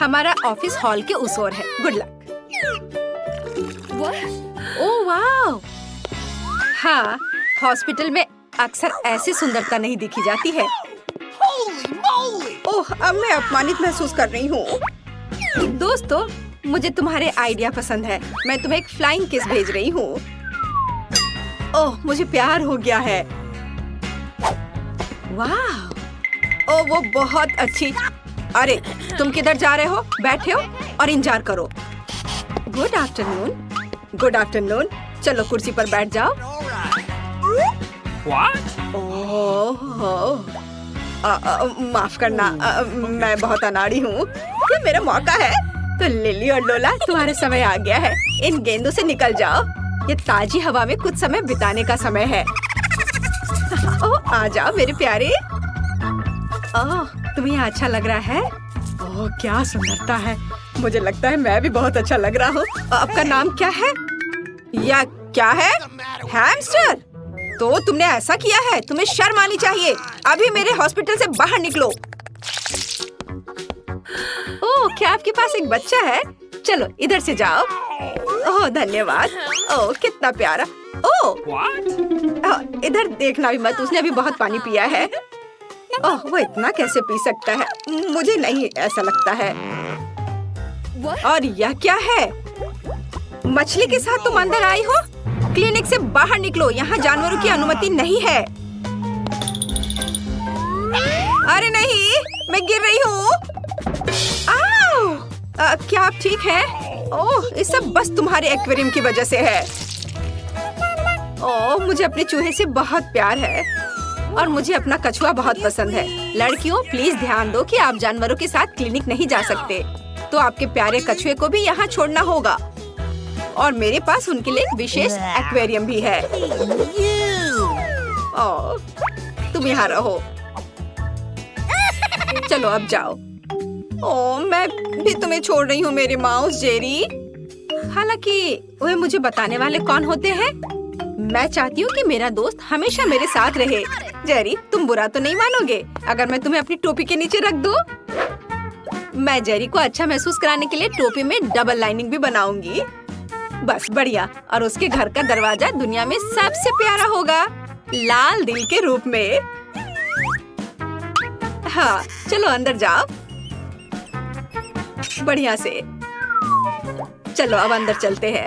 हमारा office hall के उस ओर है। Good luck. ओह वाह! हाँ, हॉस्पिटल में अक्सर ऐसी सुंदरता नहीं दिखी जाती है। ओह, अब मैं अपमानित महसूस कर रही हूँ। दोस्तों, मुझे तुम्हारे आइडिया पसंद है। मैं तुम्हें एक फ्लाइंग किस भेज रही हूँ। ओह, मुझे प्यार हो गया है। वाह! ओह, वो बहुत अच्छी। अरे, तुम किधर जा रहे हो? बैठे हो और इंतजार करो। Good afternoon. Good afternoon. चलो कुर्सी पर बैठ जाओ। ओह, माफ करना, मैं बहुत अनाड़ी हूँ। ये मेरा मौका है। तो लिली और लोला, तुम्हारा समय आ गया है। इन गेंदों से निकल जाओ। ये ताजी हवा में कुछ समय बिताने का समय है। ओह, आ जाओ मेरे प्यारे। ओह, तुम्हें यहाँ अच्छा लग रहा है? ओह, क्या सुंदरता है। मुझे लगता है मैं भी बहुत अच्छा लग रहा हूँ। आपका नाम क्या है? या क्या है? हैमस्टर? तो तुमने ऐसा किया है? तुम्हें शर्म आनी चाहिए। अभी मेरे हॉस्पिटल से बाहर निकलो। ओह, क्या आपके पास एक बच्चा है? चलो इधर से जाओ। ओह, धन्यवाद। ओह, कितना प्यारा। ओह, इधर देखना भी मत, उसने अभी बहुत पानी पिया है। ओह, वो इतना कैसे पी सकता है? मुझे नहीं ऐसा लगता है। और यह क्या है? मछली के साथ तुम अंदर आई हो? क्लिनिक से बाहर निकलो, यहाँ जानवरों की अनुमति नहीं है। अरे नहीं, मैं गिर रही हूँ। क्या आप ठीक हैं? ओह, ये सब बस तुम्हारे एक्वेरियम की वजह से है। ओह, मुझे अपने चूहे से बहुत प्यार है और मुझे अपना कछुआ बहुत पसंद है। लड़कियों, प्लीज ध्यान दो कि आप जानवरों के साथ क्लिनिक नहीं जा सकते। तो आपके प्यारे कछुए को भी यहाँ छोड़ना होगा। और मेरे पास उनके लिए एक विशेष एक्वेरियम भी है। ओह, तुम यहाँ रहो। चलो अब जाओ। ओह, मैं भी तुम्हें छोड़ रही हूँ मेरे माउस जेरी। हालांकि वे मुझे बताने वाले कौन होते हैं? मैं चाहती हूँ कि मेरा दोस्त हमेशा मेरे साथ रहे। जेरी, तुम बुरा तो नहीं मानोगे अगर मैं तुम्हें अपनी टोपी के नीचे रख दूँ? मैं जेरी को अच्छा महसूस कराने के लिए टोपी में डबल लाइनिंग भी बनाऊंगी। बस बढ़िया। और उसके घर का दरवाजा दुनिया में सबसे प्यारा होगा, लाल दिल के रूप में। हाँ, चलो अंदर जाओ। बढ़िया से। चलो अब अंदर चलते हैं।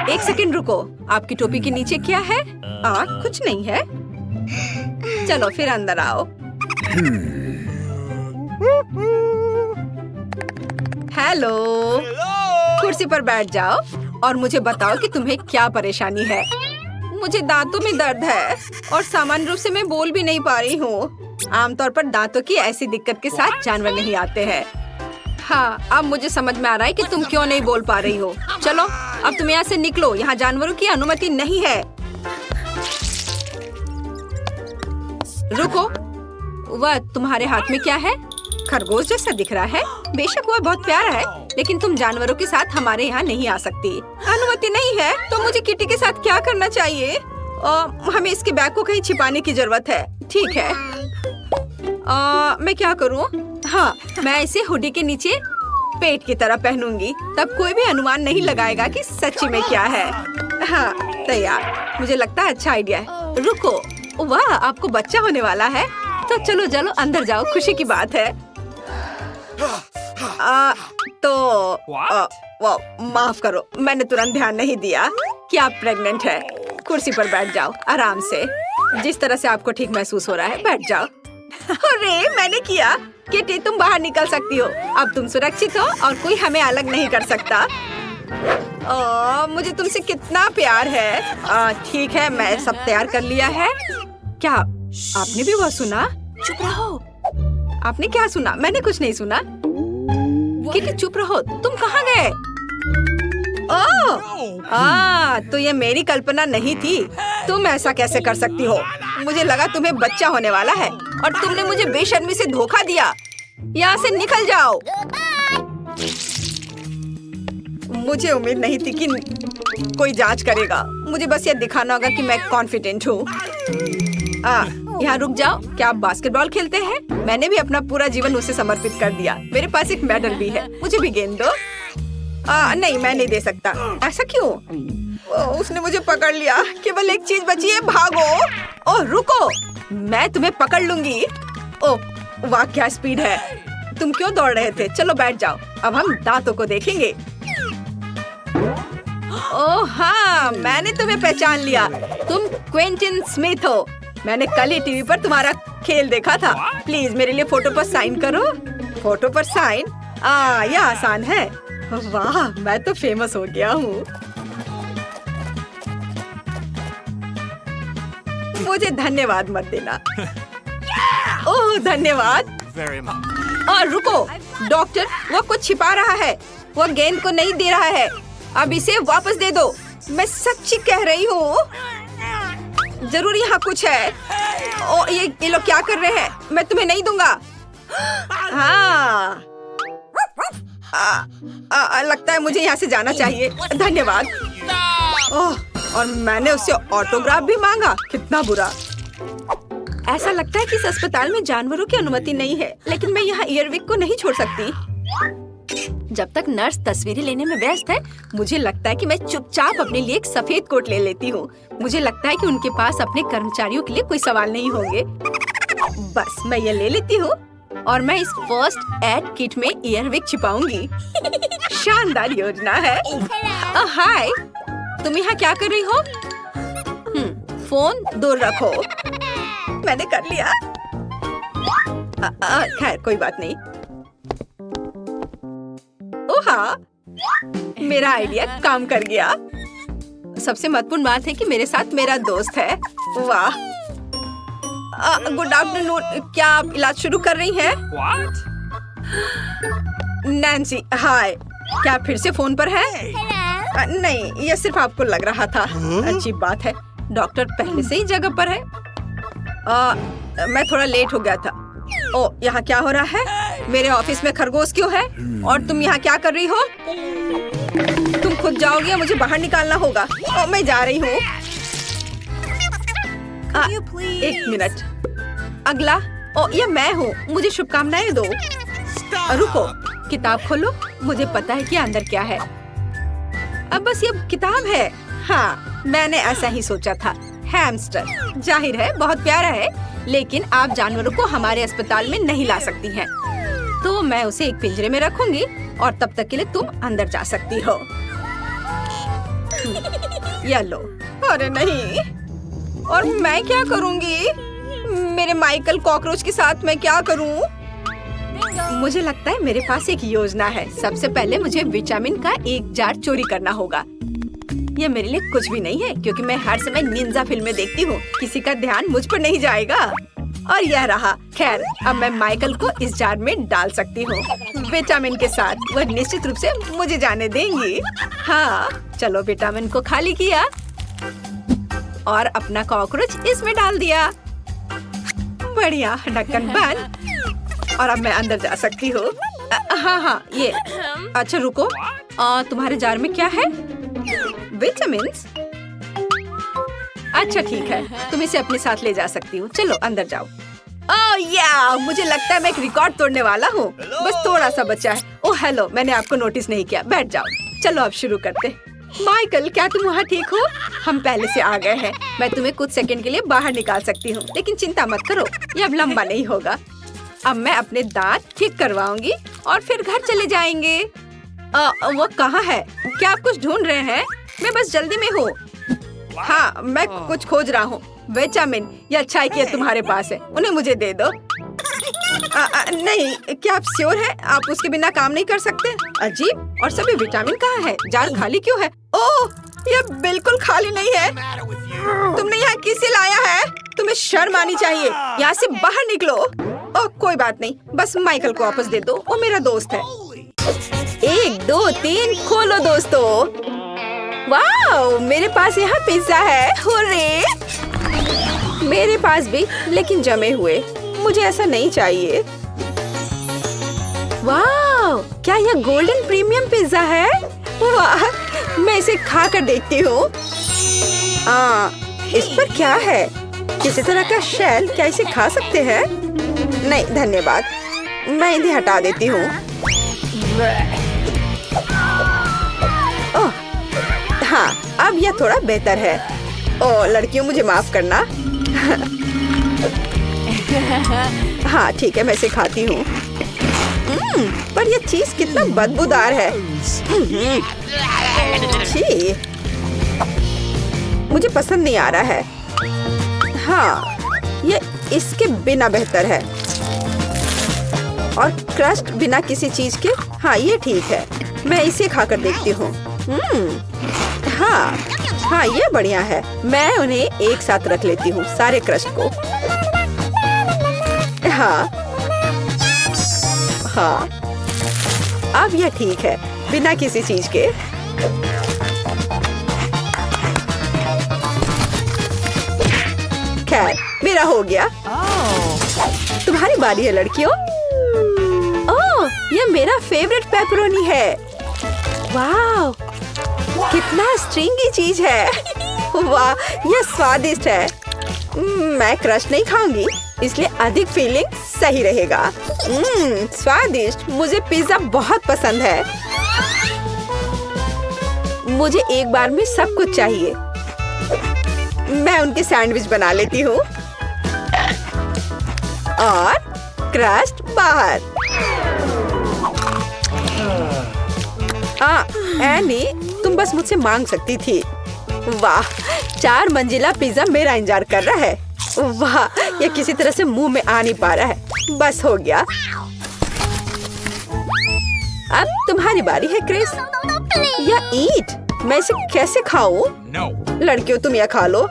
एक सेकंड रुको, आपकी टोपी के नीचे क्या है? कुछ नहीं है। चलो फिर अंदर आओ। हेलो, कुर्सी पर बैठ जाओ और मुझे बताओ कि तुम्हें क्या परेशानी है। मुझे दांतों में दर्द है और सामान्य रूप से मैं बोल भी नहीं पा रही हूँ। आमतौर पर दांतों की ऐसी दिक्कत के साथ जानवर नहीं आते हैं। हाँ, अब मुझे समझ में आ रहा है कि तुम क्यों नहीं बोल पा रही हो। चलो अब तुम यहाँ से निकलो, यहाँ जानवरों की अनुमति नहीं है। रुको, वह तुम्हारे हाथ में क्या है? खरगोश जैसा दिख रहा है। बेशक वह बहुत प्यारा है, लेकिन तुम जानवरों के साथ हमारे यहाँ नहीं आ सकती। अनुमति नहीं है तो मुझे किटी के साथ क्या करना चाहिए? हमें इसके बैग को कहीं छिपाने की जरूरत है। ठीक है, मैं क्या करूँ? हाँ, मैं इसे हुडी के नीचे पेट की तरह पहनूंगी, तब कोई भी अनुमान नहीं लगाएगा कि सच्ची में क्या है। हाँ, तैयार। मुझे लगता है अच्छा आइडिया है। रुको, वाह, आपको बच्चा होने वाला है। तो चलो चलो अंदर जाओ, खुशी की बात है। माफ करो, मैंने तुरंत ध्यान नहीं दिया कि आप प्रेग्नेंट है। कुर्सी पर बैठ जाओ आराम से, जिस तरह से आपको ठीक महसूस हो रहा है। बैठ जाओ। अरे मैंने किया। किटी, तुम बाहर निकल सकती हो। अब तुम सुरक्षित हो और कोई हमें अलग नहीं कर सकता। मुझे तुमसे कितना प्यार है। ठीक है, मैं सब तैयार कर लिया है। क्या आपने भी वह सुना? चुप रहो। आपने क्या सुना? मैंने कुछ नहीं सुना। किटी चुप रहो। तुम कहाँ गए? तो ये मेरी कल्पना नहीं थी। तुम ऐसा कैसे कर सकती हो? मुझे लगा तुम्हें बच्चा होने वाला है और तुमने मुझे बेशर्मी से धोखा दिया। यहाँ से निकल जाओ। मुझे उम्मीद नहीं थी कि कोई जांच करेगा। मुझे बस ये दिखाना होगा कि मैं कॉन्फिडेंट हूँ। यहाँ रुक जाओ। क्या आप बास्केटबॉल खेलते हैं? मैंने भी अपना पूरा जीवन उसे समर्पित कर दिया। मेरे पास एक मेडल भी है। मुझे भी गेंद दो। नहीं, मैं नहीं दे सकता। ऐसा क्यों? उसने मुझे पकड़ लिया। केवल एक चीज बची है, भागो। ओह रुको, मैं तुम्हें पकड़ लूंगी। ओह वाह, क्या स्पीड है। तुम क्यों दौड़ रहे थे? चलो बैठ जाओ, अब हम दांतों को देखेंगे। ओह हाँ, मैंने तुम्हें पहचान लिया। तुम क्विंटन स्मिथ हो। मैंने कल ही टीवी पर तुम्हारा खेल देखा था। प्लीज मेरे लिए फोटो पर साइन करो। फोटो पर साइन? यह आसान है। वाह, मैं तो फेमस हो गया हूँ। मुझे धन्यवाद मत देना। ओह धन्यवाद। और रुको डॉक्टर, वो कुछ छिपा रहा है। वो गेंद को नहीं दे रहा है। अब इसे वापस दे दो। मैं सच्ची कह रही हूँ। जरूर यहाँ कुछ है। ओ ये लोग क्या कर रहे हैं? मैं तुम्हें नहीं दूंगा। हाँ लगता है मुझे यहाँ से जाना चाहिए। धन्यवाद। ओह, और मैंने उससे ऑटोग्राफ भी मांगा। कितना बुरा। ऐसा लगता है कि इस अस्पताल में जानवरों की अनुमति नहीं है, लेकिन मैं यहाँ ईयरविक को नहीं छोड़ सकती। जब तक नर्स तस्वीरें लेने में व्यस्त है, मुझे लगता है कि मैं चुपचाप अपने लिए एक सफेद कोट ले लेती हूँ। मुझे लगता है कि उनके पास अपने कर्मचारियों के लिए कोई सवाल नहीं होंगे। बस मैं ये ले लेती हूँ और मैं इस फर्स्ट एड किट में ईयरविक छिपाऊंगी। शानदार योजना है। हाय, तुम यहाँ क्या कर रही हो? फोन दूर रखो। मैंने कर लिया। खैर कोई बात नहीं। ओह हाँ, मेरा आइडिया काम कर गया। सबसे महत्वपूर्ण बात है कि मेरे साथ मेरा दोस्त है। वाह। Good afternoon. क्या आप इलाज शुरू कर रही हैं? नैन्सी, हाय। क्या आप फिर से फोन पर हैं? नहीं, यह सिर्फ आपको लग रहा था। अच्छी बात है, डॉक्टर पहले से ही जगह पर है। मैं थोड़ा लेट हो गया था। ओ, यहाँ क्या हो रहा है? मेरे ऑफिस में खरगोश क्यों है? और तुम यहाँ क्या कर रही हो? तुम खुद जाओगी या मुझे बाहर निकालना होगा? ओ, मैं जा रही हूँ। एक मिनट। अगला। ओ, ये मैं हूँ। मुझे शुभकामनाएं दो। रुको, किताब खोलो। मुझे पता है कि अंदर क्या है। अब बस ये किताब है। हाँ, मैंने ऐसा ही सोचा था। हैमस्टर, जाहिर है बहुत प्यारा है, लेकिन आप जानवरों को हमारे अस्पताल में नहीं ला सकती हैं। तो मैं उसे एक पिंजरे में रखूंगी और तब तक के लिए तुम अंदर जा सकती हो। या लो। अरे नहीं, और मैं क्या करूंगी? मेरे माइकल कॉकरोच के साथ मैं क्या करूं? मुझे लगता है मेरे पास एक योजना है। सबसे पहले मुझे विटामिन का एक जार चोरी करना होगा। ये मेरे लिए कुछ भी नहीं है, क्योंकि मैं हर समय निंजा फिल्में देखती हूँ। किसी का ध्यान मुझ पर नहीं जाएगा। और यह रहा। खैर, अब मैं माइकल को इस जार में डाल सकती हूँ विटामिन के साथ। वह निश्चित रूप से मुझे जाने देंगी। हाँ, चलो विटामिन को खाली किया और अपना कॉकरोच इसमें डाल दिया। बढ़िया, ढक्कन बंद। और अब मैं अंदर जा सकती हूँ। हाँ, ये। अच्छा रुको, तुम्हारे जार में क्या है? विटामिन्स? अच्छा ठीक है, तुम इसे अपने साथ ले जा सकती हो। चलो अंदर जाओ। ओह या, मुझे लगता है मैं एक रिकॉर्ड तोड़ने वाला हूँ। बस थोड़ा सा बचा है। ओह हेलो, मैंने आपको नोटिस नहीं किया। बैठ जाओ। चलो अब शुरू करते। माइकल, क्या तुम वहाँ ठीक हो? हम पहले से आ गए हैं। मैं तुम्हें कुछ सेकंड के लिए बाहर निकाल सकती हूँ, लेकिन चिंता मत करो, ये अब लंबा नहीं होगा। अब मैं अपने दांत ठीक करवाऊंगी और फिर घर चले जाएंगे। वो कहाँ है? क्या आप कुछ ढूंढ रहे हैं? मैं बस जल्दी में हूँ। हाँ, मैं कुछ खोज रहा हूँ। विटामिन या अच्छाई की तुम्हारे पास है, उन्हें मुझे दे दो। नहीं, क्या आप श्योर हैं? आप उसके बिना काम नहीं कर सकते? अजीब, और सभी विटामिन कहाँ है? जार खाली क्यों है? ओह, यह बिल्कुल खाली नहीं है। तुमने यहाँ किसे लाया है? तुम्हें शर्म आनी चाहिए। यहाँ से बाहर निकलो। ओह, कोई बात नहीं, बस माइकल को वापस दे दो, वो मेरा दोस्त है। 1 2 3 खोलो दोस्तों। वाह, मेरे पास यहाँ पिज्जा है। हुर्रे! मेरे पास भी, लेकिन जमे हुए। मुझे ऐसा नहीं चाहिए। वाह, क्या यह गोल्डन प्रीमियम पिज्जा है? वाह, मैं इसे खा कर देखती हूँ। इस पर क्या है? किसी तरह का शेल क्या इसे खा सकते हैं? नहीं धन्यवाद, मैं इन्हें हटा देती हूँ। ओह, हाँ, अब यह थोड़ा बेहतर है। ओह लड़कियों, मुझे माफ करना। हाँ ठीक है, मैं इसे खाती हूँ। पर यह चीज कितना बदबूदार है। छी, मुझे पसंद नहीं आ रहा है। हाँ, यह इसके बिना बेहतर है। और क्रस्ट बिना किसी चीज के। हाँ ये ठीक है, मैं इसे खाकर देखती हूँ। हाँ हाँ, ये बढ़िया है। मैं उन्हें एक साथ रख लेती हूँ, सारे क्रस्ट को। हाँ हाँ, अब यह ठीक है, बिना किसी चीज के। खैर, मेरा हो गया। तुम्हारी बारी है लड़कियों। ओह, यह मेरा फेवरेट पेपरोनी है। वाह, कितना स्ट्रिंगी चीज है। वाह, यह स्वादिष्ट है। मैं क्रश नहीं खाऊंगी, इसलिए अधिक फीलिंग सही रहेगा। स्वादिष्ट। मुझे पिज्जा बहुत पसंद है। मुझे एक बार में सब कुछ चाहिए। मैं उनके सैंडविच बना लेती हूँ और क्रस्ट बाहर। एनी, तुम बस मुझसे मांग सकती थी। वाह, 4 मंजिला पिज्जा मेरा इंतजार कर रहा है। वाह, यह किसी तरह से मुंह में आ नहीं पा रहा है। बस हो गया। अब तुम्हारी बारी है क्रिस। या ईट, मैं इसे कैसे खाऊं? लड़कियों तुम यह खा लो।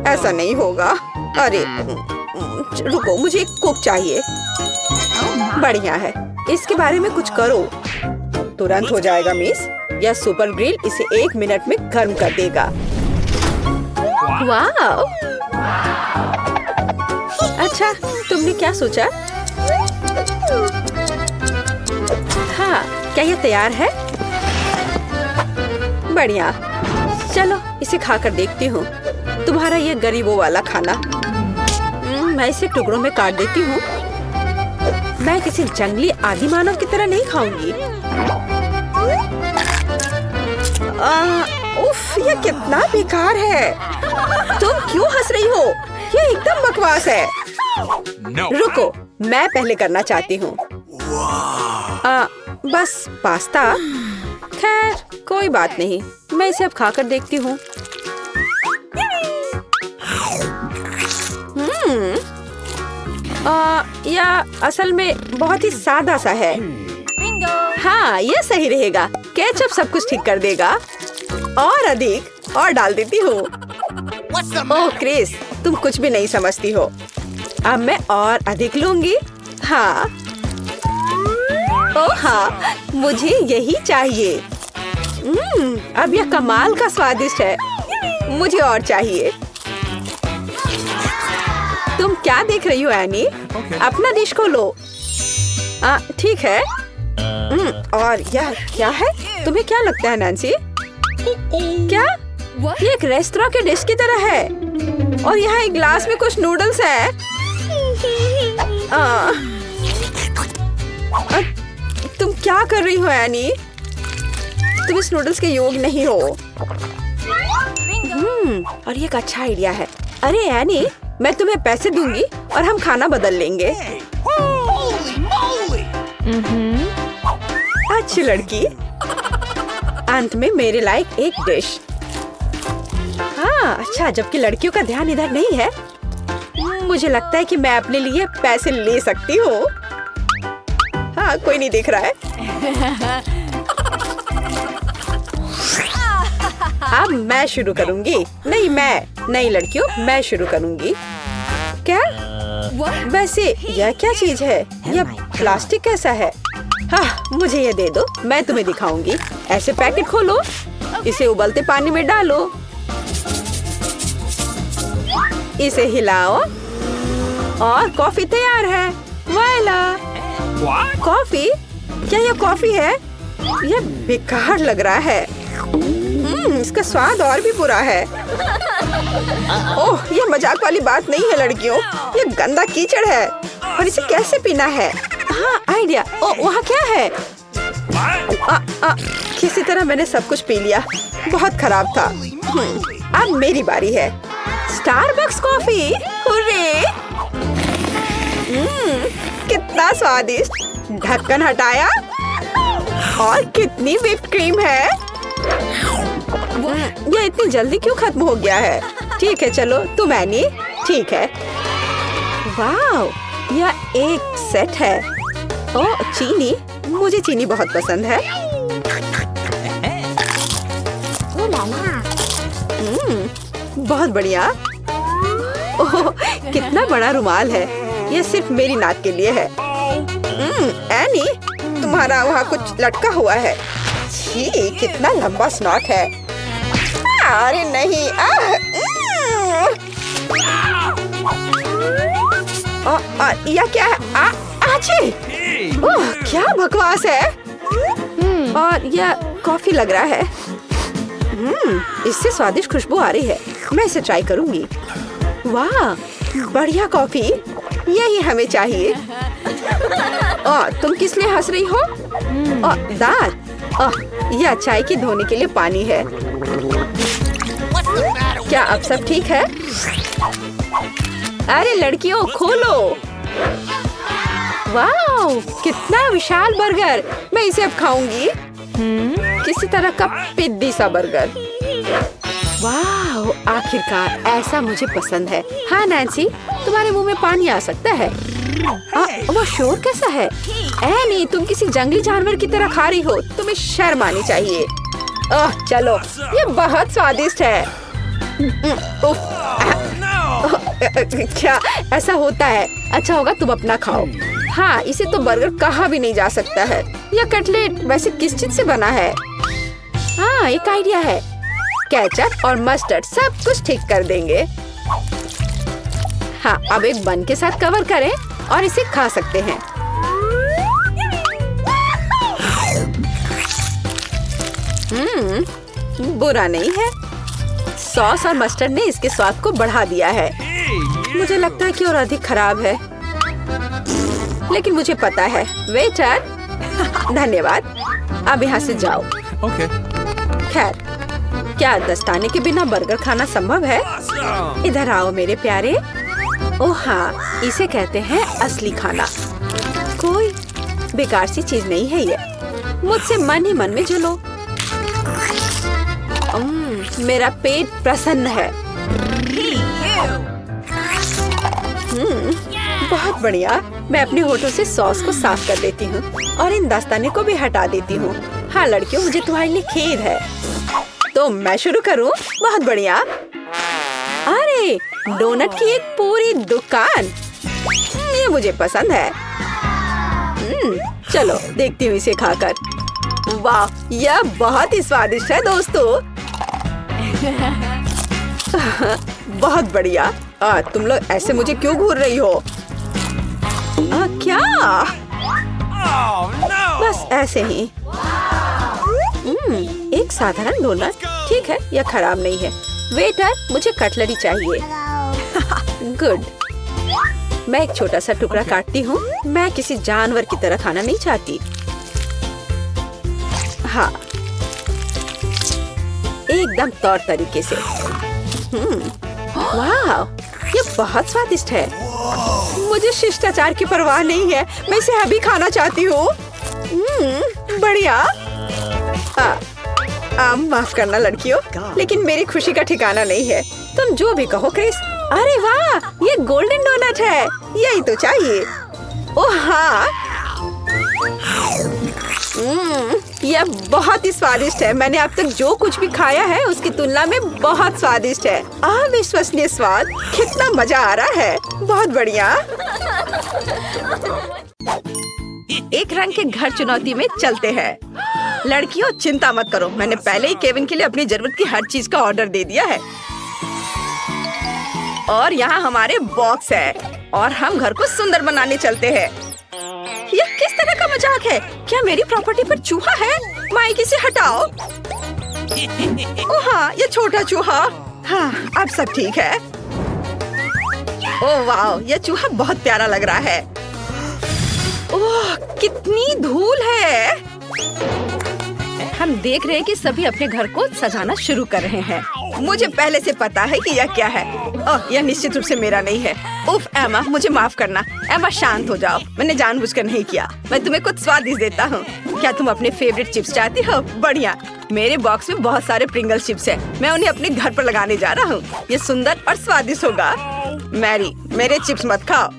ऐसा नहीं होगा। अरे रुको, मुझे एक कुक चाहिए। बढ़िया है, इसके बारे में कुछ करो। तुरंत हो जाएगा मिस। यह सुपर ग्रिल इसे 1 मिनट में गर्म कर देगा। वाह, अच्छा, तुमने क्या सोचा? हाँ, क्या यह तैयार है? बढ़िया, चलो इसे खाकर देखती हूँ। तुम्हारा ये गरीबों वाला खाना। मैं इसे टुकड़ों में काट देती हूँ। मैं किसी जंगली आदि मानव की तरह नहीं खाऊंगी। उफ, ये कितना बेकार है। तुम क्यों हंस रही हो? ये एकदम बकवास है। रुको, मैं पहले करना चाहती हूँ। बस पास्ता। खैर कोई बात नहीं, मैं इसे अब खाकर देखती हूँ। यह असल में बहुत ही सादा सा है। हाँ, ये सही रहेगा। केचप सब कुछ ठीक कर देगा। और अधिक और डाल देती हूँ। ओह क्रिस, तुम कुछ भी नहीं समझती हो। अब मैं और अधिक लूंगी। हाँ, ओह हाँ, मुझे यही चाहिए। अब यह कमाल का स्वादिष्ट है। मुझे और चाहिए। तुम क्या देख रही हो एनी? अपना डिश खोलो। ठीक है। और यह क्या है? तुम्हें क्या लगता है नैन्सी? क्या? ये एक रेस्टोरेंट के डिश की तरह है। और यहाँ एक ग्लास में कुछ नूडल्स है। तुम क्या कर रही हो एनी? तुम इस नूडल्स के योग्य नहीं हो। और ये एक अच्छा आइडिया है। अरे एनी, मैं तुम्हें पैसे दूंगी और हम खाना बदल लेंगे। अच्छी लड़की। अंत में मेरे लायक एक डिश। हाँ अच्छा, जबकि लड़कियों का ध्यान इधर नहीं है। मुझे लगता है कि मैं अपने लिए पैसे ले सकती हूँ। हाँ, कोई नहीं देख रहा है। अब मैं शुरू करूंगी। नहीं लड़कियों, मैं शुरू करूंगी। क्या? वैसे यह क्या चीज है? यह प्लास्टिक कैसा है? हाँ, मुझे ये दे दो, मैं तुम्हें दिखाऊंगी। ऐसे पैकेट खोलो, इसे उबलते पानी में डालो, इसे हिलाओ और कॉफी तैयार है। वाला! कॉफी? क्या यह कॉफी है? यह बेकार लग रहा है। इसका स्वाद और भी बुरा है। ओह, ये मजाक वाली बात नहीं है लड़कियों, ये गंदा कीचड़ है और इसे कैसे पीना है? हाँ, आइडिया। ओह, वहाँ क्या है? किसी तरह मैंने सब कुछ पी लिया, बहुत खराब था। अब मेरी बारी है। Starbucks coffee, hurray! कितना स्वादिष्ट। ढक्कन हटाया और कितनी व्हिप्ड क्रीम है। ये इतनी जल्दी क्यों खत्म हो गया है? ठीक है, चलो तुम एनी। ठीक है। वाह, यह एक सेट है। ओह, चीनी, मुझे चीनी बहुत पसंद है। बहुत बढ़िया। ओह, कितना बड़ा रुमाल है। यह सिर्फ मेरी नाक के लिए है। एनी, तुम्हारा वहाँ कुछ लटका हुआ है। छी, कितना लंबा स्नॉट है। अरे नहीं। यह क्या है? आची! ओह, क्या बकवास है। और यह कॉफी लग रहा है। इससे स्वादिष्ट खुशबू आ रही है। मैं इसे ट्राई करूंगी। वाह, बढ़िया कॉफी, यही हमें चाहिए। तुम किस लिए हंस रही हो? दांत। यह चाय की धोने के लिए पानी है। क्या अब सब ठीक है? अरे लड़कियों, खोलो। वाह, कितना विशाल बर्गर। मैं इसे अब खाऊंगी। किसी तरह का पिद्दी सा बर्गर। वाह, आखिरकार ऐसा मुझे पसंद है। हाँ नैन्सी, तुम्हारे मुंह में पानी आ सकता है। वो शोर कैसा है? नहीं, तुम किसी जंगली जानवर की तरह खा रही हो। तुम्हें शर्म आनी चाहिए। चलो, ये बहुत स्वादिष्ट है। क्या ऐसा होता है? अच्छा होगा तुम अपना खाओ। हाँ, इसे तो बर्गर कहा भी नहीं जा सकता है। यह कटलेट वैसे किस चीज से बना है? हाँ, एक आइडिया है। केचप और मस्टर्ड सब कुछ ठीक कर देंगे। हाँ, अब एक बन के साथ कवर करें और इसे खा सकते हैं। बुरा नहीं है। सॉस और मस्टर्ड ने इसके स्वाद को बढ़ा दिया है। मुझे लगता है कि और अधिक खराब है, लेकिन मुझे पता है। वेटर, धन्यवाद। अब यहाँ से जाओ। खैर, क्या दस्ताने के बिना बर्गर खाना संभव है? इधर आओ मेरे प्यारे। ओह हाँ, इसे कहते हैं असली खाना। कोई बेकार सी चीज नहीं है ये। मुझसे मन ही मन में जलो। मेरा पेट प्रसन्न है। बहुत बढ़िया। मैं अपने होठों से सॉस को साफ कर देती हूँ और इन दस्ताने को भी हटा देती हूँ। हाँ लड़कियों, मुझे तुम्हारे लिए खेद है। तो मैं शुरू करूँ? बहुत बढ़िया। अरे, डोनट की एक पूरी दुकान। ये मुझे पसंद है। चलो देखती हूँ इसे खाकर। वाह, यह बहुत ही स्वादिष्ट है दोस्तों। बहुत बढ़िया। तुम लोग ऐसे मुझे क्यों घूर रही हो? क्या? बस ऐसे ही। एक साधारण डोनट। ठीक है, यह खराब नहीं है। वेटर, मुझे कटलरी चाहिए। गुड। मैं एक छोटा सा टुकड़ा काटती हूँ। मैं किसी जानवर की तरह खाना नहीं चाहती। हाँ, एकदम तौर तरीके से। वाह, ये बहुत स्वादिष्ट है। मुझे शिष्टाचार की परवाह नहीं है। मैं इसे अभी खाना चाहती हूँ। बढ़िया। माफ करना लड़कियों, लेकिन मेरी खुशी का ठिकाना नहीं है। तुम जो भी कहो क्रिस। अरे वाह, ये गोल्डन डोनट है। यही तो चाहिए। ओह हाँ, यह बहुत ही स्वादिष्ट है। मैंने अब तक जो कुछ भी खाया है उसकी तुलना में बहुत स्वादिष्ट है। अविश्वसनीय स्वाद। कितना मजा आ रहा है। बहुत बढ़िया। एक रंग के घर चुनौती में चलते हैं। लड़कियों, चिंता मत करो। मैंने पहले ही केविन के लिए अपनी जरूरत की हर चीज का ऑर्डर दे दिया है। और यहाँ हमारे बॉक्स है और हम घर को सुंदर बनाने चलते हैं। यह किस तरह का मजाक है? क्या मेरी प्रॉपर्टी पर चूहा है? माइक, इसे हटाओ। ओह हाँ, ये छोटा चूहा। हाँ, अब सब ठीक है। ओह वाह, ये चूहा बहुत प्यारा लग रहा है। ओह, कितनी धूल है। हम देख रहे हैं कि सभी अपने घर को सजाना शुरू कर रहे हैं। मुझे पहले से पता है कि यह क्या है। ओह, यह निश्चित रूप से मेरा नहीं है। उफ एमा, मुझे माफ करना। एमा शांत हो जाओ, मैंने जानबूझकर नहीं किया। मैं तुम्हें कुछ स्वादिष्ट देता हूँ। क्या तुम अपने फेवरेट चिप्स चाहती हो? बढ़िया, मेरे बॉक्स में बहुत सारे प्रिंगल चिप्स हैं। मैं उन्हें अपने घर पर लगाने जा रहा हूँ। ये सुंदर और स्वादिष्ट होगा। मैरी, मेरे चिप्स मत खाओ।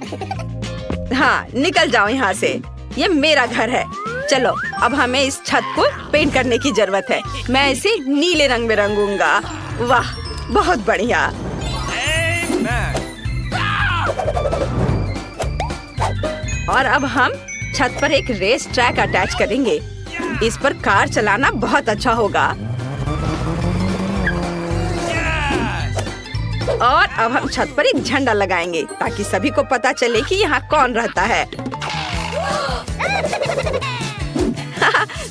हाँ, निकल जाओ यहाँ से। ये मेरा घर है। चलो, अब हमें इस छत को पेंट करने की जरूरत है। मैं इसे नीले रंग में रंगूंगा। वाह, बहुत बढ़िया। और अब हम छत पर एक रेस ट्रैक अटैच करेंगे। इस पर कार चलाना बहुत अच्छा होगा। और अब हम छत पर एक झंडा लगाएंगे ताकि सभी को पता चले कि यहाँ कौन रहता है।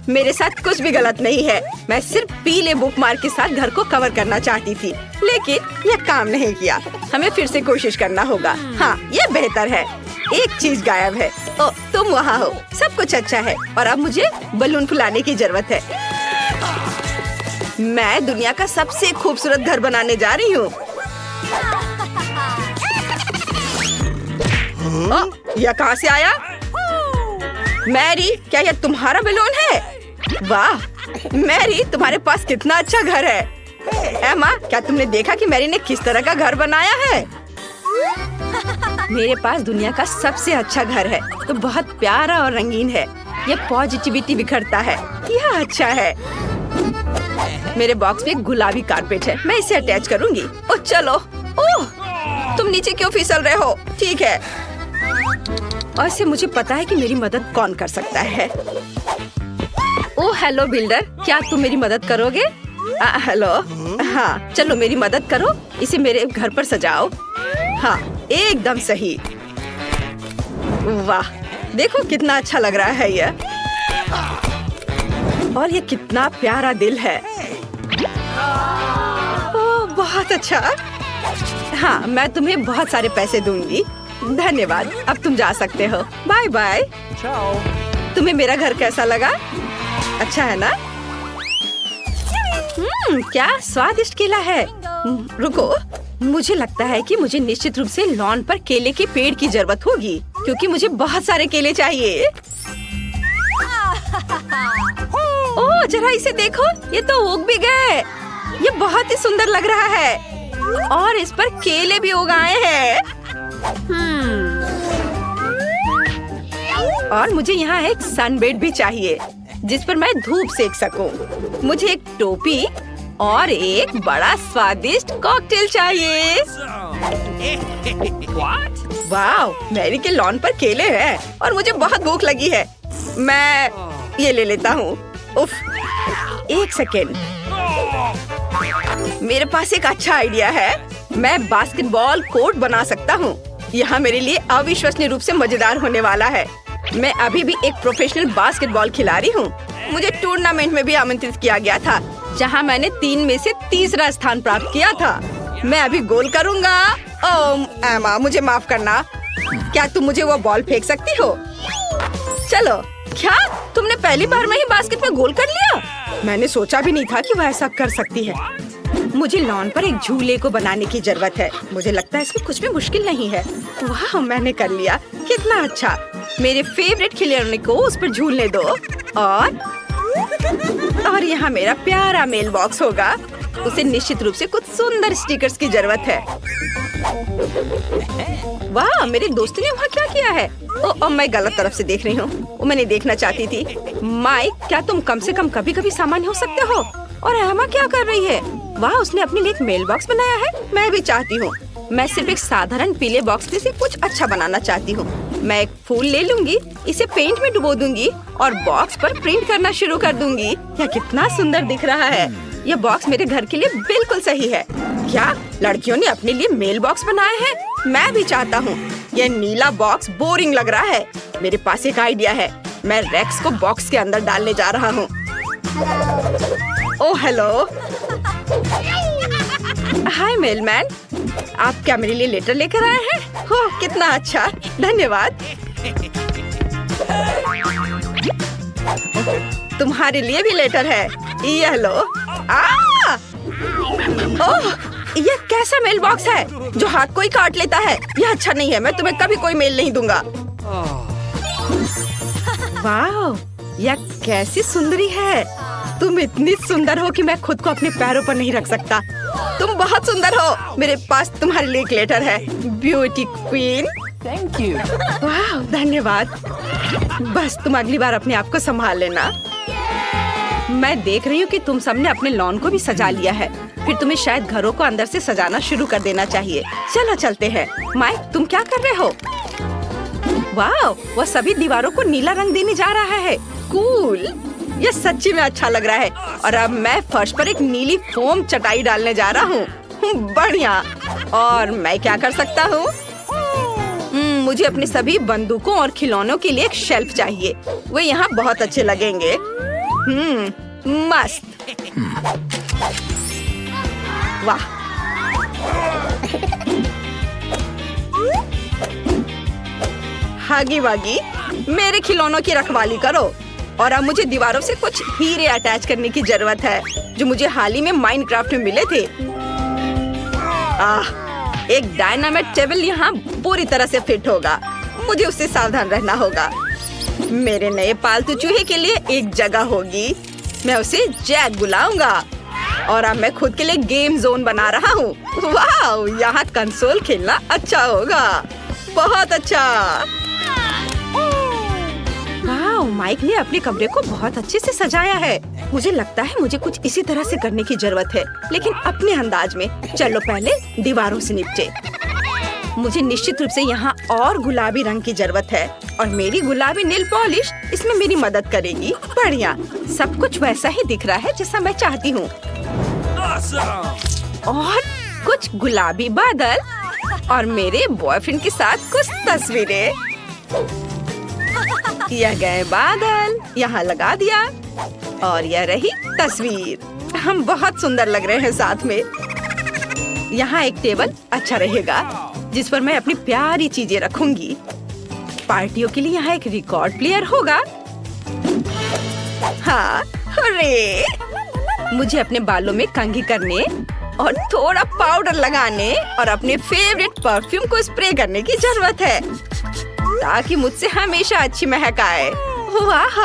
मेरे साथ कुछ भी गलत नहीं है। मैं सिर्फ पीले बुकमार्क के साथ घर को कवर करना चाहती थी, लेकिन यह काम नहीं किया। हमें फिर से कोशिश करना होगा। हाँ, ये बेहतर है। एक चीज गायब है। ओ, तुम वहाँ हो। सब कुछ अच्छा है और अब मुझे बलून फुलाने की जरूरत है। मैं दुनिया का सबसे खूबसूरत घर बनाने जा रही हूँ। यह कहाँ से आया? मैरी, क्या यह तुम्हारा बलून है? वाह मैरी, तुम्हारे पास कितना अच्छा घर है। एमा, क्या तुमने देखा कि मैरी ने किस तरह का घर बनाया है? मेरे पास दुनिया का सबसे अच्छा घर है। तो बहुत प्यारा और रंगीन है। यह पॉजिटिविटी बिखरता है। यह अच्छा है। मेरे बॉक्स में गुलाबी कारपेट है। मैं इसे अटैच करूंगी। ओह चलो। ओह, तुम नीचे क्यों फिसल रहे हो? ठीक है। और से मुझे पता है कि मेरी मदद कौन कर सकता है। ओह हेलो बिल्डर, क्या तुम मेरी मदद करोगे? हेलो। हाँ, चलो मेरी मदद करो। इसे मेरे घर पर सजाओ। हाँ, एकदम सही। वाह, देखो कितना अच्छा लग रहा है यह। और ये कितना प्यारा दिल है। ओह, बहुत अच्छा। हाँ, मैं तुम्हें बहुत सारे पैसे दूंगी। धन्यवाद। अब तुम जा सकते हो। Bye bye. तुम्हें मेरा घर कैसा लगा? अच्छा है ना? क्या स्वादिष्ट केला है। रुको, मुझे लगता है कि मुझे निश्चित रूप से लॉन पर केले के पेड़ की जरूरत होगी, क्योंकि मुझे बहुत सारे केले चाहिए। ओह, जरा इसे देखो, ये तो उग भी गए। ये बहुत ही सुंदर लग रहा है और इस पर केले भी उग आए हैं। और मुझे यहाँ एक सनबेड भी चाहिए जिस पर मैं धूप सेक सकूं। मुझे एक टोपी और एक बड़ा स्वादिष्ट कॉकटेल चाहिए। वाह, मैरी के लॉन पर केले हैं और मुझे बहुत भूख लगी है। मैं ये ले लेता हूँ। उफ, एक सेकेंड। मेरे पास एक अच्छा आइडिया है। मैं बास्केटबॉल कोर्ट बना सकता हूँ। यहाँ मेरे लिए अविश्वसनीय रूप से मजेदार होने वाला है। मैं अभी भी एक प्रोफेशनल बास्केटबॉल खिलाड़ी हूँ। मुझे टूर्नामेंट में भी आमंत्रित किया गया था, जहाँ मैंने 3 में से तीसरा स्थान प्राप्त किया था। मैं अभी गोल करूँगा। ओह एमा, मुझे माफ करना। क्या तुम मुझे वो बॉल फेंक सकती हो? चलो। क्या तुमने पहली बार में ही बास्केट में गोल कर लिया? मैंने सोचा भी नहीं था कि वह ऐसा कर सकती है। मुझे लॉन पर एक झूले को बनाने की जरूरत है। मुझे लगता है इसमें कुछ भी मुश्किल नहीं है। वाह, मैंने कर लिया। कितना अच्छा। मेरे फेवरेट खिलौने को उस पर झूलने दो। और यहाँ मेरा प्यारा मेल बॉक्स होगा। उसे निश्चित रूप से कुछ सुंदर स्टिकर्स की जरूरत है। वाह, मेरे दोस्त ने वहाँ क्या किया है? ओह, मैं गलत तरफ से देख रही हूँ। वो मैंने देखना चाहती थी। माइक, क्या तुम कम से कम कभी कभी सामान्य हो सकते हो? और एमा क्या कर रही है? वाह, उसने अपने लिए एक मेल बॉक्स बनाया है। मैं भी चाहती हूँ। मैं सिर्फ एक साधारण पीले बॉक्स में से कुछ अच्छा बनाना चाहती हूँ। मैं एक फूल ले लूंगी, इसे पेंट में डुबो दूंगी और बॉक्स पर प्रिंट करना शुरू कर दूंगी। यह कितना सुंदर दिख रहा है। यह बॉक्स मेरे घर के लिए बिल्कुल सही है। क्या लड़कियों ने अपने लिए मेल बॉक्स बनाए हैं? मैं भी चाहता हूँ। यह नीला बॉक्स बोरिंग लग रहा है। मेरे पास एक आइडिया है। मैं रेक्स को बॉक्स के अंदर डालने जा रहा हूँ। Oh hello. हाय मेलमैन, आप क्या मेरे लिए लेटर लेकर आए हैं? हो कितना अच्छा, धन्यवाद। तुम्हारे लिए भी लेटर है, ये लो। ओह, ये कैसा मेल बॉक्स है जो हाथ को ही काट लेता है? यह अच्छा नहीं है, मैं तुम्हें कभी कोई मेल नहीं दूंगा। वाह, यह कैसी सुंदरी है। तुम इतनी सुंदर हो कि मैं खुद को अपने पैरों पर नहीं रख सकता। तुम बहुत सुंदर हो। मेरे पास तुम्हारे लिए एक लेटर है, ब्यूटी क्वीन। Thank you. वाह, धन्यवाद। बस तुम अगली बार अपने आप को संभाल लेना। मैं देख रही हूँ कि तुम सबने अपने लॉन को भी सजा लिया है। फिर तुम्हें शायद घरों को अंदर से सजाना शुरू कर देना चाहिए। चलो चलते हैं। माइक, तुम क्या कर रहे हो? वाह, वह सभी दीवारों को नीला रंग देने जा रहा है। कूल, यह सच्ची में अच्छा लग रहा है। और अब मैं फर्श पर एक नीली फोम चटाई डालने जा रहा हूँ। बढ़िया। और मैं क्या कर सकता हूँ? मुझे अपने सभी बंदूकों और खिलौनों के लिए एक शेल्फ चाहिए। वे यहाँ बहुत अच्छे लगेंगे। मस्त। वाह। हागी वागी, मेरे खिलौनों की रखवाली करो। और अब मुझे दीवारों से कुछ हीरे अटैच करने की जरूरत है, जो मुझे हाल ही में माइनक्राफ्ट में मिले थे। एक डायनामाइट टेबल यहाँ पूरी तरह से फिट होगा। मुझे उससे सावधान रहना होगा। मेरे नए पालतू चूहे के लिए एक जगह होगी। मैं उसे जैक बुलाऊंगा। और अब मैं खुद के लिए गेम जोन बना रहा हूँ। वाह, यहाँ कंसोल खेलना अच्छा होगा। बहुत अच्छा। वाह, माइक ने अपने कमरे को बहुत अच्छे से सजाया है। मुझे लगता है मुझे कुछ इसी तरह से करने की जरूरत है, लेकिन अपने अंदाज में। चलो पहले दीवारों से निपटे। मुझे निश्चित रूप से यहाँ और गुलाबी रंग की जरूरत है, और मेरी गुलाबी नेल पॉलिश इसमें मेरी मदद करेगी। बढ़िया, सब कुछ वैसा ही दिख रहा है जैसा मैं चाहती हूँ। और कुछ गुलाबी बादल और मेरे बॉयफ्रेंड के साथ कुछ तस्वीरें। यह गए बादल, यहाँ लगा दिया, और यह रही तस्वीर। हम बहुत सुंदर लग रहे हैं साथ में। यहाँ एक टेबल अच्छा रहेगा, जिस पर मैं अपनी प्यारी चीजें रखूंगी। पार्टियों के लिए यहाँ एक रिकॉर्ड प्लेयर होगा। हाँ, अरे मुझे अपने बालों में कंघी करने और थोड़ा पाउडर लगाने और अपने फेवरेट परफ्यूम को स्प्रे करने की जरूरत है, ताकि मुझसे हमेशा अच्छी महक आए। वाह,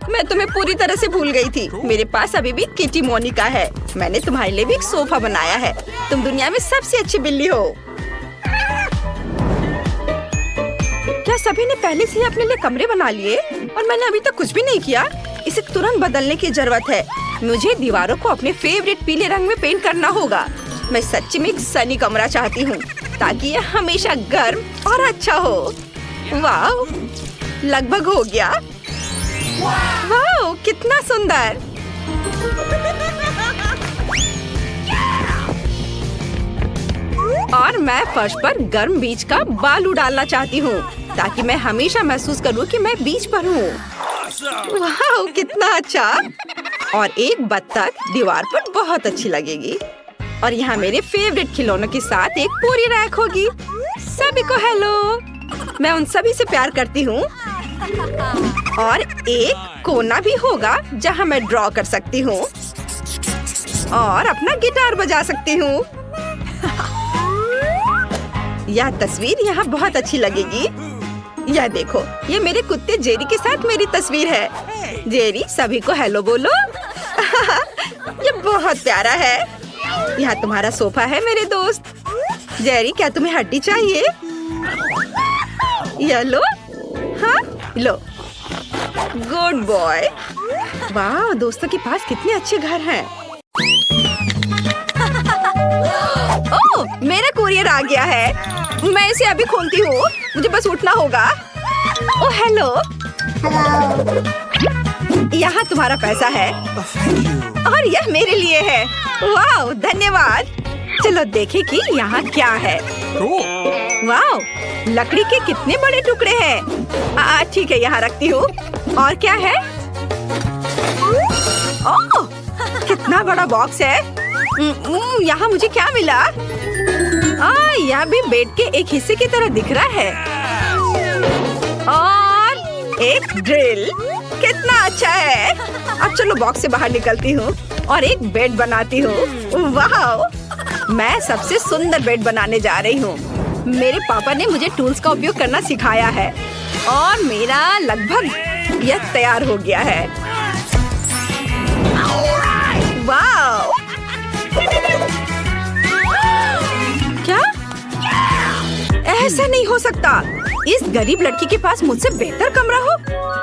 मैं तुम्हें पूरी तरह से भूल गई थी। मेरे पास अभी भी किटी मोनिका है। मैंने तुम्हारे लिए भी एक सोफा बनाया है। तुम दुनिया में सबसे अच्छी बिल्ली हो। क्या सभी ने पहले से ही अपने लिए कमरे बना लिए और मैंने अभी तक कुछ भी नहीं किया? इसे तुरंत बदलने की जरूरत है। मुझे दीवारों को अपने फेवरेट पीले रंग में पेंट करना होगा। मैं सच्ची में एक सनी कमरा चाहती हूँ, ताकि यह हमेशा गर्म और अच्छा हो। वाह, लगभग हो गया। वाह, कितना सुंदर। और मैं फर्श पर गर्म बीज का बालू डालना चाहती हूँ, ताकि मैं हमेशा महसूस करूँ कि मैं बीच पर हूँ। वाह, कितना अच्छा। और एक बत्तख दीवार पर बहुत अच्छी लगेगी। और यहाँ मेरे फेवरेट खिलौनों के साथ एक पूरी रैक होगी। सभी को हेलो, मैं उन सभी से प्यार करती हूँ। और एक कोना भी होगा जहाँ मैं ड्रॉ कर सकती हूँ और अपना गिटार बजा सकती हूँ। यह तस्वीर यहाँ बहुत अच्छी लगेगी। यह देखो, ये मेरे कुत्ते जेरी के साथ मेरी तस्वीर है। जेरी, सभी को हेलो बोलो। ये बहुत प्यारा है। यहाँ तुम्हारा सोफा है मेरे दोस्त। जेरी, क्या तुम्हें हड्डी चाहिए? ये लो। हाँ, लो। Good boy. वाह, दोस्तों के पास कितने अच्छे घर हैं। ओह, मेरा कुरियर आ गया है। मैं इसे अभी खोलती हूँ। मुझे बस उठना होगा। Oh hello. यहाँ तुम्हारा पैसा है और यह मेरे लिए है। वाह, धन्यवाद। चलो देखें कि यहाँ क्या है। वाह, लकड़ी के कितने बड़े टुकड़े हैं। ठीक है, यहाँ रखती हूँ। और क्या है? ओह, कितना बड़ा बॉक्स है। यहाँ मुझे क्या मिला? यह भी बेड के एक हिस्से की तरह दिख रहा है। और एक ड्रिल, कितना अच्छा है। अब चलो बॉक्स से बाहर निकलती हूँ और एक बेड बनाती हूँ। वाह, मैं सबसे सुंदर बेड बनाने जा रही हूँ। मेरे पापा ने मुझे टूल्स का उपयोग करना सिखाया है और मेरा लगभग यह तैयार हो गया है। वाह, क्या? ऐसा नहीं हो सकता। इस गरीब लड़की के पास मुझसे बेहतर कमरा हो।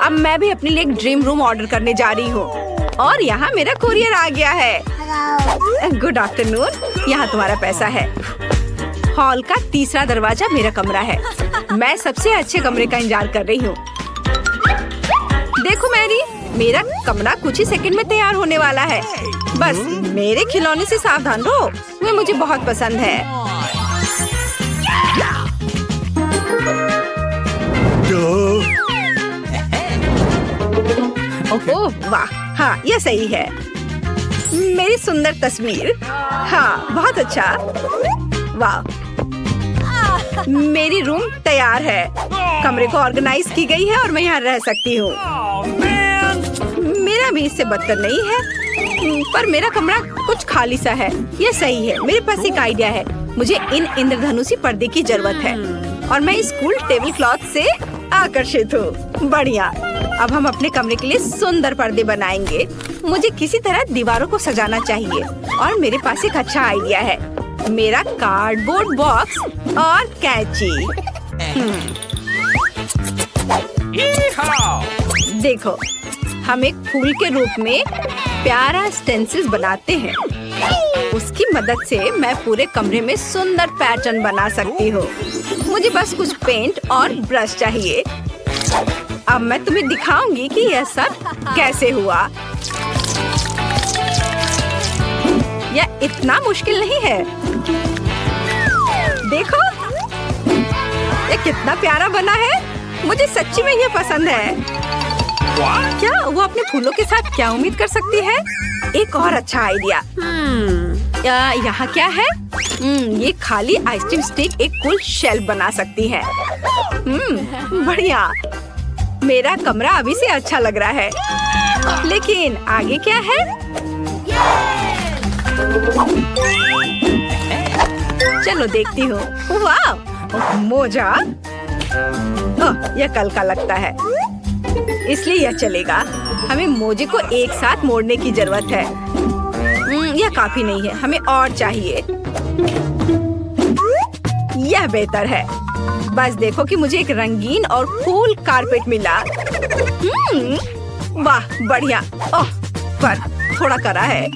अब मैं भी अपने लिए एक ड्रीम रूम ऑर्डर करने जा रही हूँ और यहाँ मेरा कुरियर आ गया है। गुड आफ्टरनून, यहाँ तुम्हारा पैसा है। हॉल का तीसरा दरवाजा मेरा कमरा है। मैं सबसे अच्छे कमरे का इंतजार कर रही हूँ। देखो मैरी, मेरा कमरा कुछ ही सेकंड में तैयार होने वाला है। बस मेरे खिलौने से सावधान रहो, वे मुझे बहुत पसंद है। ओह वाह, हाँ यह सही है। मेरी सुंदर तस्वीर। हाँ बहुत अच्छा। वाह, मेरी रूम तैयार है। कमरे को ऑर्गेनाइज की गई है और मैं यहाँ रह सकती हूँ। मेरा भी इससे बदतर नहीं है, पर मेरा कमरा कुछ खाली सा है। यह सही है। मेरे पास एक आइडिया है। मुझे इन इंद्रधनुषी पर्दे की जरूरत है और मैं इस कूल टेबल क्लॉथ से आकर्षित हूँ। बढ़िया, अब हम अपने कमरे के लिए सुंदर पर्दे बनाएंगे। मुझे किसी तरह दीवारों को सजाना चाहिए और मेरे पास एक अच्छा आइडिया है। मेरा कार्डबोर्ड बॉक्स और कैंची। देखो, हम एक फूल के रूप में प्यारा स्टेंसिल्स बनाते हैं। उसकी मदद से मैं पूरे कमरे में सुंदर पैटर्न बना सकती हूँ। मुझे बस कुछ पेंट और ब्रश चाहिए। अब मैं तुम्हें दिखाऊंगी कि यह सब कैसे हुआ। यह इतना मुश्किल नहीं है। देखो, यह कितना प्यारा बना है। मुझे सच्ची में यह पसंद है। क्या वो अपने फूलों के साथ क्या उम्मीद कर सकती है? एक और अच्छा आइडिया। यहाँ क्या है? ये खाली आइसक्रीम स्टिक एक कूल शेल्फ बना सकती है। बढ़िया, मेरा कमरा अभी से अच्छा लग रहा है। लेकिन आगे क्या है? चलो देखती हूँ। वाह, मोजा। यह कल का लगता है, इसलिए यह चलेगा। हमें मोजे को एक साथ मोड़ने की जरूरत है। यह काफी नहीं है, हमें और चाहिए। यह बेहतर है। बस देखो कि मुझे एक रंगीन और कूल कारपेट मिला। वाह बढ़िया। ओह, पर थोड़ा कड़ा है।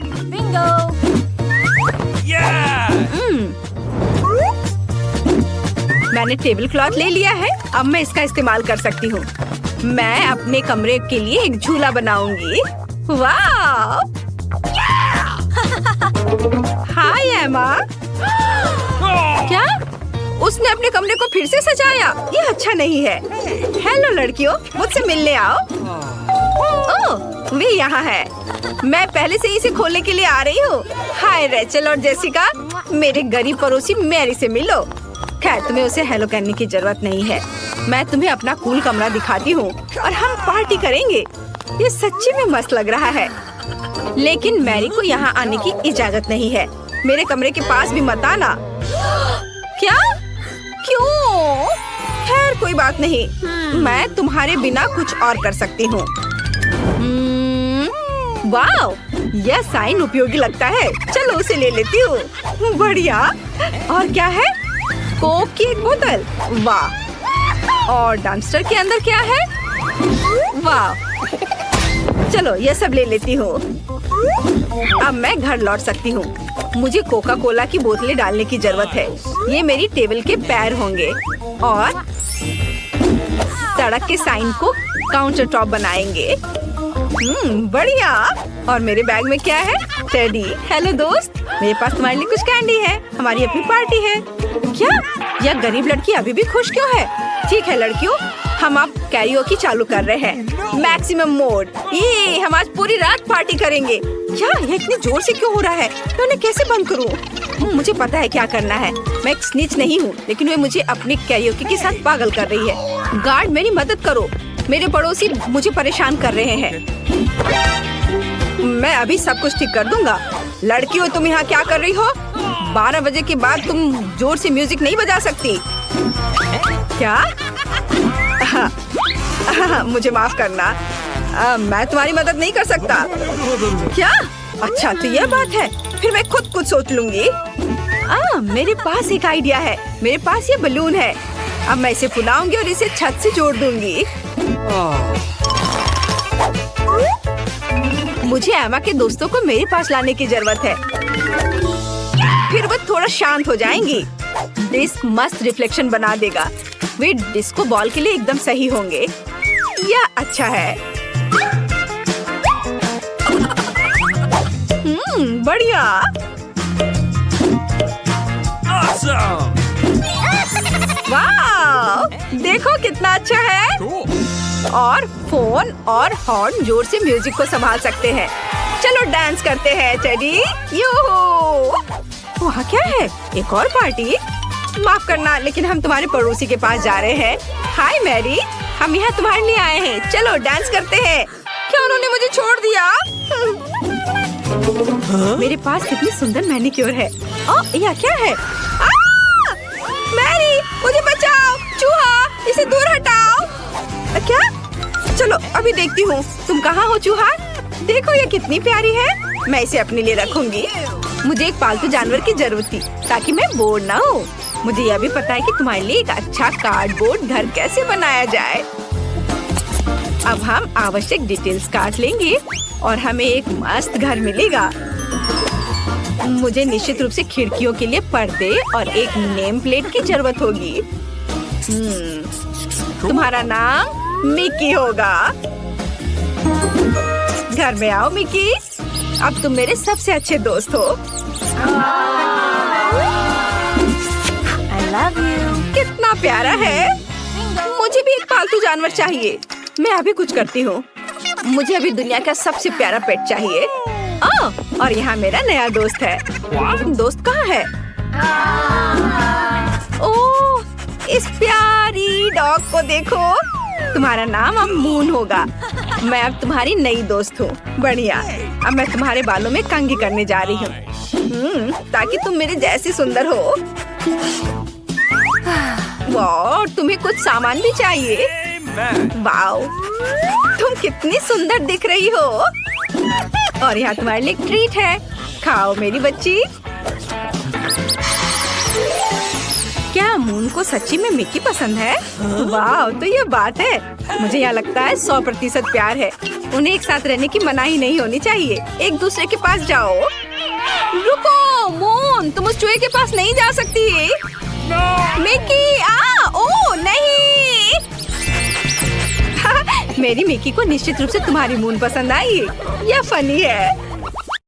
मैंने टेबल क्लॉथ ले लिया है। अब मैं इसका इस्तेमाल कर सकती हूँ। मैं अपने कमरे के लिए एक झूला बनाऊंगी। वाह! हाय एमा। क्या? उसने अपने कमरे को फिर से सजाया? ये अच्छा नहीं है। हेलो लड़कियों, मुझसे मिलने आओ। ओह, वे यहाँ है। मैं पहले से इसे खोलने के लिए आ रही हूँ। हाय रेचल और जेसिका, मेरे गरीब पड़ोसी मैरी से मिलो। खैर, तुम्हें उसे हेलो कहने की जरूरत नहीं है। मैं तुम्हें अपना कूल कमरा दिखाती हूँ और हम पार्टी करेंगे। ये सच्ची में मस्त लग रहा है। लेकिन मैरी को यहाँ आने की इजाजत नहीं है। मेरे कमरे के पास भी मत आना। क्या? क्यों? खैर कोई बात नहीं, मैं तुम्हारे बिना कुछ और कर सकती हूँ। वाह, यह साइन उपयोगी लगता है। चलो उसे ले लेती हूँ। बढ़िया। और क्या है? कोक की एक बोतल। वाह। और डम्पस्टर के अंदर क्या है? वाह। चलो यह सब ले लेती हूँ। अब मैं घर लौट सकती हूँ। मुझे कोका कोला की बोतलें डालने की जरूरत है। ये मेरी टेबल के पैर होंगे और सड़क के साइन को काउंटर टॉप बनाएंगे। बढ़िया। और मेरे बैग में क्या है? टेडी। हेलो दोस्त, मेरे पास तुम्हारे लिए कुछ कैंडी है। हमारी अपनी पार्टी है। क्या? यह गरीब लड़की अभी भी खुश क्यों है? ठीक है लड़कियों, हम अब कैरियोकी चालू कर रहे हैं। Maximum mode. ये हम आज पूरी रात पार्टी करेंगे। क्या ये इतनी जोर से क्यों हो रहा है? मैं उन्हें कैसे बंद करूं? मुझे पता है क्या करना है। मैं एक स्निच नहीं हूँ, लेकिन वे मुझे अपनी कैरियोकी के साथ पागल कर रही है। गार्ड मेरी मदद करो, मेरे पड़ोसी मुझे परेशान कर रहे हैं। मैं अभी सब कुछ ठीक कर दूंगा। लड़की हो तुम, यहाँ क्या कर रही हो? 12 बजे के बाद तुम जोर से म्यूजिक नहीं बजा सकती। क्या? मुझे माफ करना, मैं तुम्हारी मदद नहीं कर सकता। क्या? अच्छा तो यह बात है, फिर मैं खुद कुछ सोच लूंगी। मेरे पास एक आइडिया है। मेरे पास ये बलून है। अब मैं इसे फुलाऊंगी और इसे छत से जोड़ दूंगी। मुझे एमा के दोस्तों को मेरे पास लाने की जरूरत है, फिर वो थोड़ा शांत हो जाएंगी। डिस्क मस्त रिफ्लेक्शन बना देगा। वे डिस्को बॉल के लिए एकदम सही होंगे। यह अच्छा है। बढ़िया। वाह, देखो कितना अच्छा है। और फोन और हॉर्न जोर से म्यूजिक को संभाल सकते हैं। चलो डांस करते हैं टेडी। यूहू! वहाँ क्या है? एक और पार्टी? माफ करना, लेकिन हम तुम्हारे पड़ोसी के पास जा रहे हैं। हाय मैरी, हम यहाँ तुम्हारे लिए आए हैं। चलो डांस करते हैं। क्या उन्होंने मुझे छोड़ दिया? मेरे पास कितनी सुंदर मैनीक्योर है। यह क्या है? मैरी, मुझे बचाओ! चूहा, इसे दूर हटाओ। क्या? चलो अभी देखती हूँ। तुम कहाँ हो चूहा? देखो ये कितनी प्यारी है। मैं इसे अपने लिए रखूंगी। मुझे एक पालतू जानवर की जरूरत थी ताकि मैं बोर ना हो। मुझे यह भी पता है कि तुम्हारे लिए एक अच्छा कार्डबोर्ड घर कैसे बनाया जाए। अब हम आवश्यक डिटेल्स काट लेंगे और हमें एक मस्त घर मिलेगा। मुझे निश्चित रूप से खिड़कियों के लिए पर्दे और एक नेम प्लेट की जरूरत होगी। तुम्हारा नाम मिकी होगा। घर में आओ मिकी, अब तुम मेरे सबसे अच्छे दोस्त हो। I love you. कितना प्यारा है। मुझे भी एक पालतू जानवर चाहिए। मैं अभी कुछ करती हूँ। मुझे अभी दुनिया का सबसे प्यारा पेट चाहिए। और यहाँ मेरा नया दोस्त है। दोस्त कहाँ है? ओह, इस प्यारी डॉग को देखो। तुम्हारा नाम अब मून होगा। मैं अब तुम्हारी नई दोस्त हूँ। बढ़िया। अब मैं तुम्हारे बालों में कंघी करने जा रही हूँ, ताकि तुम मेरे जैसी सुंदर हो। वाह, तुम्हें कुछ सामान भी चाहिए। वाह, तुम कितनी सुंदर दिख रही हो। और यहाँ तुम्हारे लिए एक ट्रीट है। खाओ मेरी बच्ची। क्या मून को सच्ची में मिकी पसंद है? वाह, तो ये बात है। मुझे यहाँ लगता है 100% प्यार है। उन्हें एक साथ रहने की मनाही नहीं होनी चाहिए। एक दूसरे के पास जाओ। रुको मून, तुम उस चूहे के पास नहीं जा सकती। मिकी, ओ नहीं। मेरी मिकी को निश्चित रूप से तुम्हारी मून पसंद आई। यह फनी है।